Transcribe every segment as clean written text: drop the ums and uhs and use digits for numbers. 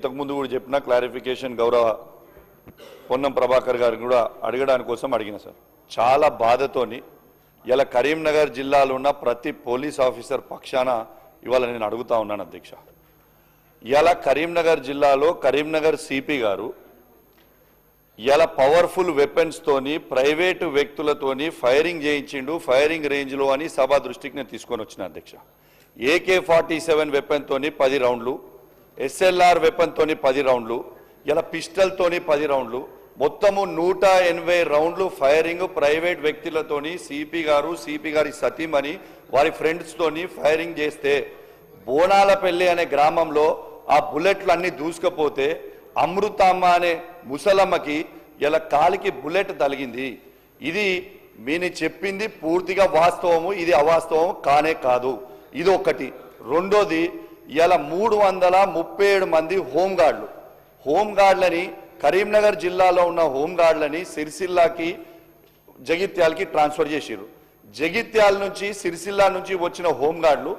ఇంతకుముందు కూడా చెప్పిన క్లారిఫికేషన్ గౌరవ పొన్నం ప్రభాకర్ గారు కూడా అడగడానికి కోసం అడిగిన సార్. చాలా బాధతోని ఇలా కరీంనగర్ జిల్లాలో ఉన్న ప్రతి పోలీస్ ఆఫీసర్ పక్షాన ఇవాళ నేను అడుగుతా ఉన్నాను అధ్యక్ష. ఇలా కరీంనగర్ జిల్లాలో కరీంనగర్ సిపి గారు ఇలా పవర్ఫుల్ వెపన్స్ తోని ప్రైవేటు వ్యక్తులతోని ఫైరింగ్ చేయించిండు ఫైరింగ్ రేంజ్లో అని సభ దృష్టికి నేను తీసుకొని వచ్చిన అధ్యక్ష. AK-47 వెపన్ తోని 10 రౌండ్లు, SLR వెపన్ తోని 10 రౌండ్లు, ఇలా పిస్టల్ తోని 10 రౌండ్లు, మొత్తము 180 రౌండ్లు ఫైరింగ్ ప్రైవేట్ వ్యక్తులతోని సిపి గారి సతీమణి వారి ఫ్రెండ్స్ తోని ఫైరింగ్ చేస్తే బోనాలపల్లి అనే గ్రామంలో ఆ బుల్లెట్లు అన్ని దూసుకపోతే అమృతమ్మ అనే ముసలమ్మకి ఇలా కాలికి బుల్లెట్ తగిలింది. ఇది మీరు చెప్పింది పూర్తిగా వాస్తవము, ఇది అవాస్తవం కానే కాదు. ఇది ఒకటి. రెండోది, ఇలా 337 మంది హోంగార్డులని కరీంనగర్ జిల్లాలో ఉన్న హోంగార్డులని సిరిసిల్లాకి జగిత్యాలకి ట్రాన్స్ఫర్ చేసిరు. జగిత్యాల నుంచి సిరిసిల్లా నుంచి వచ్చిన హోంగార్డులు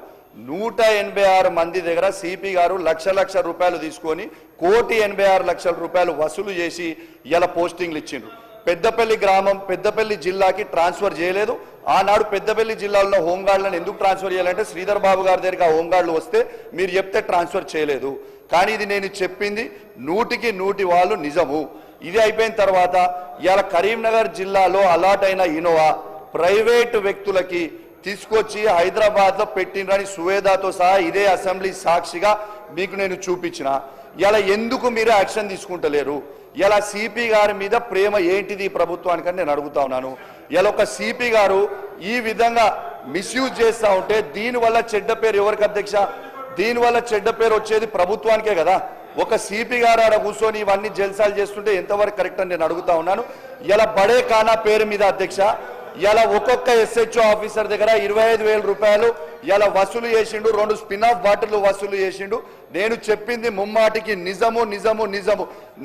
186 మంది దగ్గర సిపి గారు లక్ష రూపాయలు తీసుకొని 1,86,00,000 వసూలు చేసి ఇలా పోస్టింగ్లు ఇచ్చిండ్రు. పెద్దపల్లి గ్రామం పెద్దపల్లి జిల్లాకి ట్రాన్స్ఫర్ చేయలేదు. ఆనాడు పెద్దపల్లి జిల్లాలో హోంగార్డులను ఎందుకు ట్రాన్స్ఫర్ చేయాలంటే శ్రీధర్ బాబు గారి దగ్గరికి ఆ హోంగార్డులు వస్తే మీరు చెప్తే ట్రాన్స్ఫర్ చేయలేదు. కానీ ఇది నేను చెప్పింది 100కి 100 వాళ్ళు నిజము. ఇది అయిపోయిన తర్వాత ఇలా కరీంనగర్ జిల్లాలో అలాట్ అయిన ఇనోవా ప్రైవేటు వ్యక్తులకి తీసుకొచ్చి హైదరాబాద్లో పెట్టినని సువేదాతో సహా ఇదే అసెంబ్లీ సాక్షిగా మీకు నేను చూపించిన. ఇలా ఎందుకు మీరు యాక్షన్ తీసుకుంటలేరు? ఇలా సిపి గారి మీద ప్రేమ ఏంటిది ప్రభుత్వానికని నేను అడుగుతా ఉన్నాను. ఇలా ఒక సిపి గారు ఈ విధంగా మిస్యూజ్ చేస్తూ ఉంటే దీనివల్ల చెడ్డ పేరు ఎవరికి అధ్యక్ష? దీనివల్ల చెడ్డ పేరు వచ్చేది ప్రభుత్వానికే కదా. ఒక సిపి గారు ఆడ కూర్చొని ఇవన్నీ జల్సాలు చేస్తుంటే ఎంతవరకు కరెక్ట్ అని నేను అడుగుతా ఉన్నాను. ఇలా బడే ఖానా పేరు మీద అధ్యక్ష ఇలా ఒక్కొక్క SHO ఆఫీసర్ దగ్గర 25,000 రూపాయలు ఇలా వసూలు చేసిండు. 2 స్పిన్ ఆఫ్ బాటిల్ వసూలు చేసిండు. నేను చెప్పింది ముమ్మాటికి నిజము.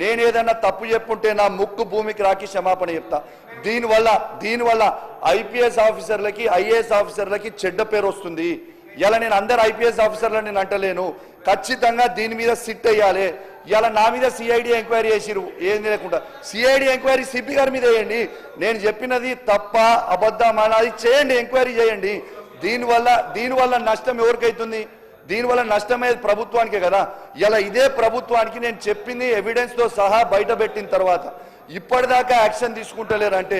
నేను ఏదన్నా తప్పు చెప్పుంటే నా ముక్కు భూమికి రాకి క్షమాపణ చెప్తా. దీనివల్ల IPS ఆఫీసర్లకి IAS ఆఫీసర్లకి చెడ్డ పేరు వస్తుంది. ఇలా నేను అందరు IPS ఆఫీసర్లను నేను అంటలేను. ఖచ్చితంగా దీని మీద సిట్ అయ్యాలి. ఇలా నా మీద CID ఎంక్వైరీ చేసిరు, ఏం లేకుండా CID ఎంక్వైరీ సిపి గారి మీద వేయండి. నేను చెప్పినది తప్ప అబద్ధమా అది చేయండి, ఎంక్వైరీ చేయండి. దీనివల్ల నష్టం ఎవరికైతుంది? దీనివల్ల నష్టమయ్యేది ప్రభుత్వానికే కదా. ఇలా ఇదే ప్రభుత్వానికి నేను చెప్పింది ఎవిడెన్స్తో సహా బయట పెట్టిన తర్వాత ఇప్పటిదాకా యాక్షన్ తీసుకుంటలేరంటే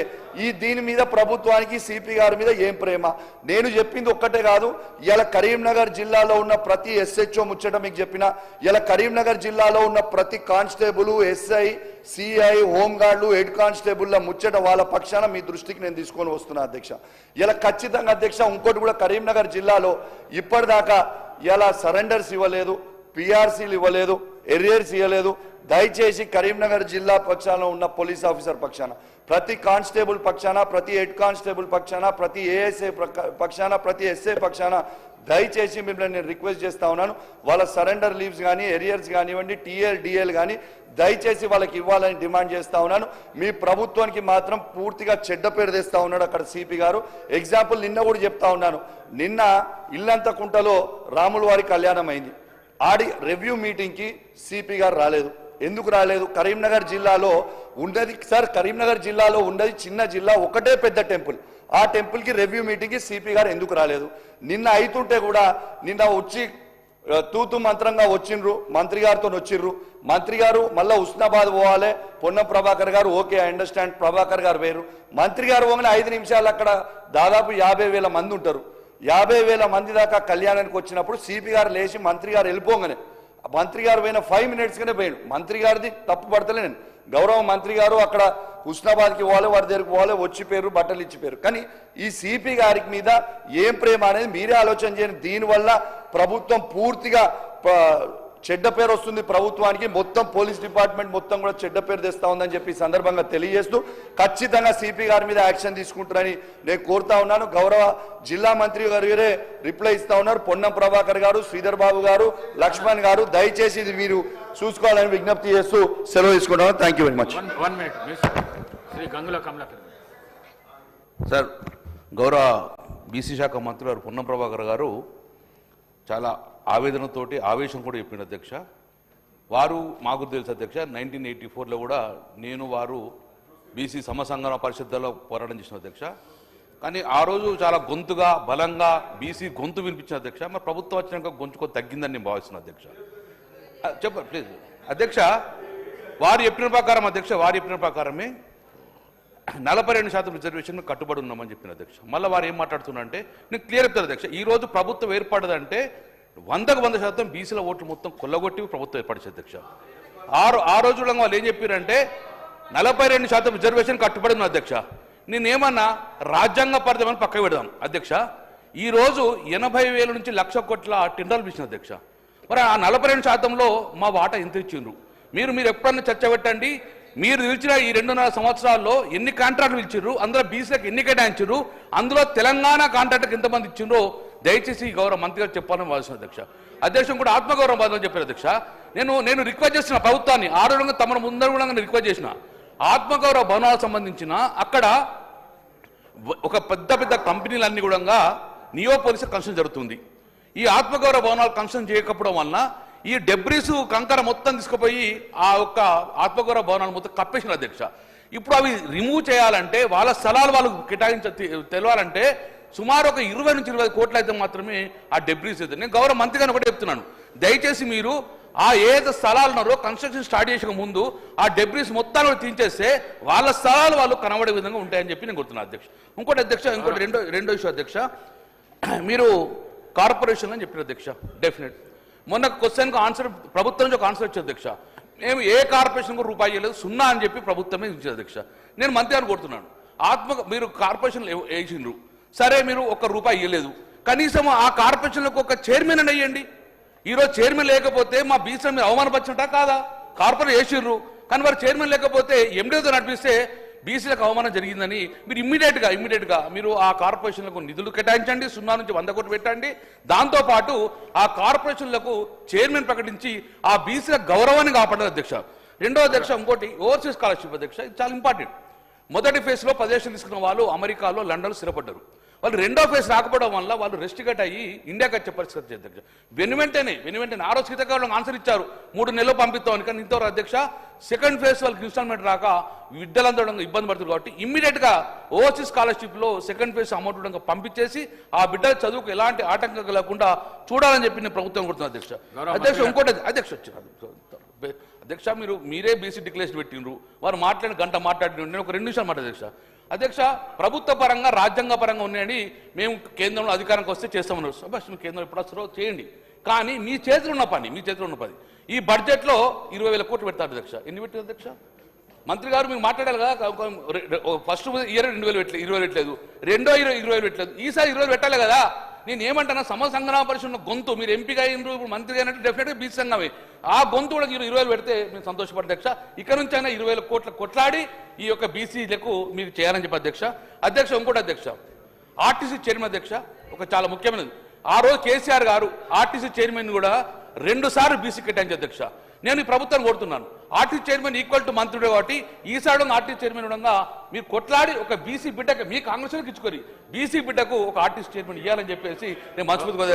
దీని మీద ప్రభుత్వానికి సిపి గారి మీద ఏం ప్రేమ? నేను చెప్పింది ఒక్కటే కాదు. ఇలా కరీంనగర్ జిల్లాలో ఉన్న ప్రతి SHO ముచ్చట మీకు చెప్పిన. ఇలా కరీంనగర్ జిల్లాలో ఉన్న ప్రతి కానిస్టేబుల్, SI, CI, హోంగార్డులు, హెడ్ కానిస్టేబుల్ల ముచ్చట వాళ్ళ పక్షాన మీ దృష్టికి నేను తీసుకొని వస్తున్నా అధ్యక్ష. ఇలా ఖచ్చితంగా అధ్యక్ష ఇంకోటి కూడా కరీంనగర్ జిల్లాలో ఇప్పటిదాకా ఇలా సరెండర్స్ ఇవ్వలేదు, PRCలు ఇవ్వలేదు, ఎరియర్స్ ఇవ్వలేదు. దయచేసి కరీంనగర్ జిల్లా పక్షాన ఉన్న పోలీస్ ఆఫీసర్ పక్షాన, ప్రతి కానిస్టేబుల్ పక్షాన, ప్రతి హెడ్ కానిస్టేబుల్ పక్షాన, ప్రతి ASA పక్షాన, ప్రతి SA పక్షాన దయచేసి మిమ్మల్ని నేను రిక్వెస్ట్ చేస్తా ఉన్నాను. వాళ్ళ సరెండర్ లీవ్స్ కానీ ఎరియర్స్ కానివ్వండి, TL, DL కానీ దయచేసి వాళ్ళకి ఇవ్వాలని డిమాండ్ చేస్తా ఉన్నాను. మీ ప్రభుత్వానికి మాత్రం పూర్తిగా చెడ్డ పేరు తెస్తా ఉన్నాడు అక్కడ సిపి గారు. ఎగ్జాంపుల్ నిన్న కూడా చెప్తా ఉన్నాను. నిన్న ఇల్లంతకుంటలో రాముల వారి కళ్యాణం అయింది. ఆడి రివ్యూ మీటింగ్కి సిపి గారు రాలేదు. ఎందుకు రాలేదు? కరీంనగర్ జిల్లాలో ఉన్నది సార్, కరీంనగర్ జిల్లాలో ఉన్నది చిన్న జిల్లా, ఒకటే పెద్ద టెంపుల్. ఆ టెంపుల్కి రివ్యూ మీటింగ్కి సిపి గారు ఎందుకు రాలేదు? నిన్న అవుతుంటే కూడా నిన్న వచ్చి తూతు మంత్రంగా వచ్చిండ్రు, మంత్రి గారితో వచ్చిర్రు. మంత్రి గారు మళ్ళీ హుస్నాబాద్ పోవాలి, పొన్నం ప్రభాకర్ గారు ఓకే ఐ అండర్స్టాండ్, ప్రభాకర్ గారు వేరు. మంత్రి గారు పోగానే 5 నిమిషాలు అక్కడ దాదాపు 50,000 మంది ఉంటారు. 50,000 మంది దాకా కళ్యాణానికి వచ్చినప్పుడు సిపి గారు లేచి మంత్రి గారు వెళ్ళిపోగానే మంత్రి గారు పోయిన 5 మినిట్స్గానే పోయాడు. మంత్రి గారిది తప్పు పడతలే నేను. గౌరవ మంత్రి గారు అక్కడ హుస్నాబాద్కి పోవాలి, వారి దగ్గరికి పోవాలి, వచ్చిపోయారు, బట్టలు ఇచ్చిపోయారు. కానీ ఈ సిపి గారికి మీద ఏం ప్రేమ అనేది మీరే ఆలోచన చేయండి. దీనివల్ల ప్రభుత్వం పూర్తిగా చెడ్డ పేరు వస్తుంది ప్రభుత్వానికి. మొత్తం పోలీస్ డిపార్ట్మెంట్ మొత్తం కూడా చెడ్డ పేరు తెస్తా ఉందని చెప్పి సందర్భంగా తెలియజేస్తూ ఖచ్చితంగా సిపి గారి మీద యాక్షన్ తీసుకుంటారని నేను కోరుతా ఉన్నాను. గౌరవ జిల్లా మంత్రి గారు రిప్లై ఇస్తా ఉన్నారు. పొన్నం ప్రభాకర్ గారు, శ్రీధర్ బాబు గారు, లక్ష్మణ్ గారు దయచేసి ఇది మీరు చూసుకోవాలని విజ్ఞప్తి చేస్తూ సెలవు తీసుకుంటాను. Thank you very much. Sir, గౌరవ BC శాఖ మంత్రి గారు పొన్నం ప్రభాకర్ గారు చాలా ఆవేదనతోటి ఆవేశం కూడా చెప్పిండు అధ్యక్ష. వారు మాకు తెలుసు అధ్యక్ష 1984లో కూడా నేను వారు బీసీ సమసంఘన పరిషత్తులో పోరాటం చేసిన అధ్యక్ష. కానీ ఆ రోజు చాలా గొంతుగా బలంగా బీసీ గొంతు వినిపించిన అధ్యక్ష. మరి ప్రభుత్వం వచ్చినాక గొంతుకు తగ్గిందని నేను భావిస్తున్నాను అధ్యక్ష. చెప్పండి ప్లీజ్ అధ్యక్ష. వారు చెప్పిన ప్రకారం అధ్యక్ష, వారు చెప్పిన ప్రకారమే 42% రిజర్వేషన్ కట్టుబడి ఉన్నామని చెప్పిన అధ్యక్ష. మళ్ళీ వారు ఏం మాట్లాడుతున్నారంటే నేను క్లియర్ చెప్తాను అధ్యక్ష. ఈ రోజు ప్రభుత్వం ఏర్పడదంటే 100% బీసీల ఓట్లు మొత్తం కొల్లగొట్టి ప్రభుత్వం ఏర్పడిచే అధ్యక్ష. ఆ రోజుల్లో వాళ్ళు ఏం చెప్పారంటే 42% రిజర్వేషన్ కట్టుబడి ఉన్న అధ్యక్ష. నేనేమన్నా రాజ్యాంగ పరిధమని పక్క పెడదాం అధ్యక్ష. ఈ రోజు 80,000 నుంచి 1,00,000 కోట్ల టెండర్లు ఇచ్చిన అధ్యక్ష. మరి ఆ 42%లో మా వాటా ఎంత ఇచ్చిండ్రు? మీరు ఎప్పుడన్నా చర్చ పెట్టండి. మీరు నిలిచిన ఈ 2.5 సంవత్సరాల్లో ఎన్ని కాంట్రాక్టులు ఇచ్చిండ్రు, అందులో బీసీలకు ఎన్ని కేటాయించారు, అందులో తెలంగాణ కాంట్రాక్టులకు ఎంతమంది ఇచ్చిండ్రో దయచేసి గౌరవ మంత్రి గారు చెప్పాలని భావిస్తున్న అధ్యక్ష. అధ్యక్షం కూడా ఆత్మగౌరవం బాధని చెప్పారు అధ్యక్ష. నేను రిక్వెస్ట్ చేసిన ప్రభుత్వాన్ని ఆరోగ్యంగా తమను ముందర రిక్వెస్ట్ చేసిన ఆత్మగౌరవ భవనాలకు సంబంధించిన అక్కడ ఒక పెద్ద కంపెనీలన్నీ కూడా నియోపోలిస్ కన్స్ట్రక్షన్ జరుగుతుంది. ఈ ఆత్మగౌరవ భవనాలు కన్స్ట్రక్షన్ చేయకపోవడం వలన ఈ డెబ్రీస్ కంకర మొత్తం తీసుకుపోయి ఆ యొక్క ఆత్మగౌరవ భవనాలు మొత్తం కప్పేసిన అధ్యక్ష. ఇప్పుడు అవి రిమూవ్ చేయాలంటే వాళ్ళ స్థలాలు వాళ్ళు తెలవాలంటే సుమారు ఒక 20 నుంచి 20 కోట్లు అయితే మాత్రమే ఆ డెబ్రీస్ అయితే. నేను గౌరవ మంత్రి గారిని ఒకటే చెప్తున్నాను, దయచేసి మీరు ఆ ఏదో స్థలాలు ఉన్నారో కన్స్ట్రక్షన్ స్టార్ట్ చేసే ముందు ఆ డెబ్రీస్ మొత్తాన్ని తీయించేస్తే వాళ్ళ స్థలాలు వాళ్ళు కనబడే విధంగా ఉంటాయని చెప్పి నేను కోరుతున్నాను అధ్యక్ష. ఇంకోటి అధ్యక్ష, ఇంకోటి రెండో ఇష్యూ అధ్యక్ష. మీరు కార్పొరేషన్ అని చెప్పిన అధ్యక్ష. డెఫినెట్ మొన్న క్వశ్చన్కు ఆన్సర్ ప్రభుత్వం నుంచి ఒక ఆన్సర్ ఇచ్చారు అధ్యక్ష. మేము ఏ కార్పొరేషన్కు రూపాయి ఇవ్వలేదు, 0 అని చెప్పి ప్రభుత్వమే ఇచ్చారు అధ్యక్ష. నేను మంత్రి గారిని కోరుతున్నాను, మీరు కార్పొరేషన్ వేసిండ్రు సరే, మీరు ₹1 ఇవ్వలేదు, కనీసం ఆ కార్పొరేషన్లకు ఒక చైర్మన్ అని వేయండి. ఈరోజు చైర్మన్ లేకపోతే మా బీసీ మీరు అవమానపరిచినట్టా కాదా? కార్పొరేట్ వేసిర్రు కానీ వారు చైర్మన్ లేకపోతే ఎండీతో నడిపిస్తే బీసీలకు అవమానం జరిగిందని మీరు ఇమ్మీడియట్గా మీరు ఆ కార్పొరేషన్లకు నిధులు కేటాయించండి, 0 నుంచి 100 కోట్లు పెట్టండి. దాంతోపాటు ఆ కార్పొరేషన్లకు చైర్మన్ ప్రకటించి ఆ బీసీల గౌరవాన్ని కాపాడారు అధ్యక్ష. రెండో అధ్యక్ష, ఇంకోటి ఓవర్సీస్ స్కాలర్షిప్ అధ్యక్ష. ఇది చాలా ఇంపార్టెంట్. మొదటి ఫేజ్లో 10 లక్షలు తీసుకున్న వాళ్ళు అమెరికాలో, లండన్లో స్థిరపడ్డారు. వాళ్ళు రెండో ఫేజ్ రాకపోవడం వల్ల వాళ్ళు రెస్టిగేట్ అయ్యి ఇండియాకి వచ్చే పరిస్థితి అధ్యక్ష. వెనువెంటనే ఆ రోజు కీతకాలం ఆన్సర్ ఇచ్చారు 3 నెలలు పంపిస్తామని. కానీ ఇంతవరకు అధ్యక్ష సెకండ్ ఫేజ్ వాళ్ళకి ఇన్స్టాల్మెంట్ రాక విద్యలందరూ ఇబ్బంది పడుతుంది. కాబట్టి ఇమ్మీడియట్గా ఓవర్సీస్ స్కాలర్షిప్లో సెకండ్ ఫేజ్ అమౌంట్ పంపించేసి ఆ బిడ్డల చదువుకు ఎలాంటి ఆటంకం లేకుండా చూడాలని చెప్పి నేను ప్రభుత్వం కొడుతున్నా అధ్యక్ష. అధ్యక్ష ఇంకోటి అధ్యక్ష అధ్యక్ష, మీరే బీసీ డిక్లరేషన్ పెట్టిండ్రు, వారు మాట్లాడిన గంట మాట్లాడిన నేను ఒక 2 నిమిషాలు మాట అధ్యక్ష. అధ్యక్ష, ప్రభుత్వ పరంగా రాజ్యాంగ పరంగా ఉన్నాయని మేము కేంద్రంలో అధికారానికి వస్తే చేస్తామన్నారు. బస్ మీ కేంద్రం ఎప్పుడు వస్తారో చేయండి, కానీ మీ చేతిలో ఉన్న పని ఈ బడ్జెట్లో 20,000 కోట్లు పెడతారు అధ్యక్ష. ఎన్ని పెట్టారు అధ్యక్ష? మంత్రి గారు మీరు మాట్లాడాలి కదా, ఫస్ట్ ఇయర్ 20,000 పెట్టలేదు, రెండో ఇయర్ 20,000 పెట్టలేదు, ఈసారి 20,000 పెట్టాలి కదా. నేను ఏమంటాను, సమసంగ్రామ పరిషత్ ఉన్న గొంతు మీరు ఎంపీగా అయినరు, ఇప్పుడు మంత్రిగా అయినట్టు డెఫినెట్గా బీసీ సంఘమే. ఆ గొంతు కూడా 20,000 పెడితే మేము సంతోషపడే అధ్యక్ష. ఇక్కడ నుంచి అయినా 20,000 కోట్లు కొట్లాడి ఈ యొక్క బీసీలకు మీరు చేయాలని చెప్పి అధ్యక్ష. అధ్యక్ష ఇంకోటి అధ్యక్ష, ఆర్టీసీ చైర్మన్ అధ్యక్ష ఒక చాలా ముఖ్యమైనది. ఆ రోజు కేసీఆర్ గారు ఆర్టీసీ చైర్మన్ కూడా 2 సార్లు బీసీ కేటాయించి అధ్యక్ష. నేను ఈ ప్రభుత్వాన్ని కోరుతున్నాను, ఆర్టీసీ చైర్మన్ ఈక్వల్ టు మంత్రుడే కాబట్టి ఈసారి ఆర్టీసీ చైర్మన్ ఉండగా మీరు కొట్లాడి ఒక బీసీ బిడ్డకు మీ కాంగ్రెస్కి ఇచ్చుకొని బీసీ బిడ్డకు ఒక ఆర్టీసీ చైర్మన్ ఇవ్వాలని చెప్పేసి నేను మనస్ఫూర్తిగా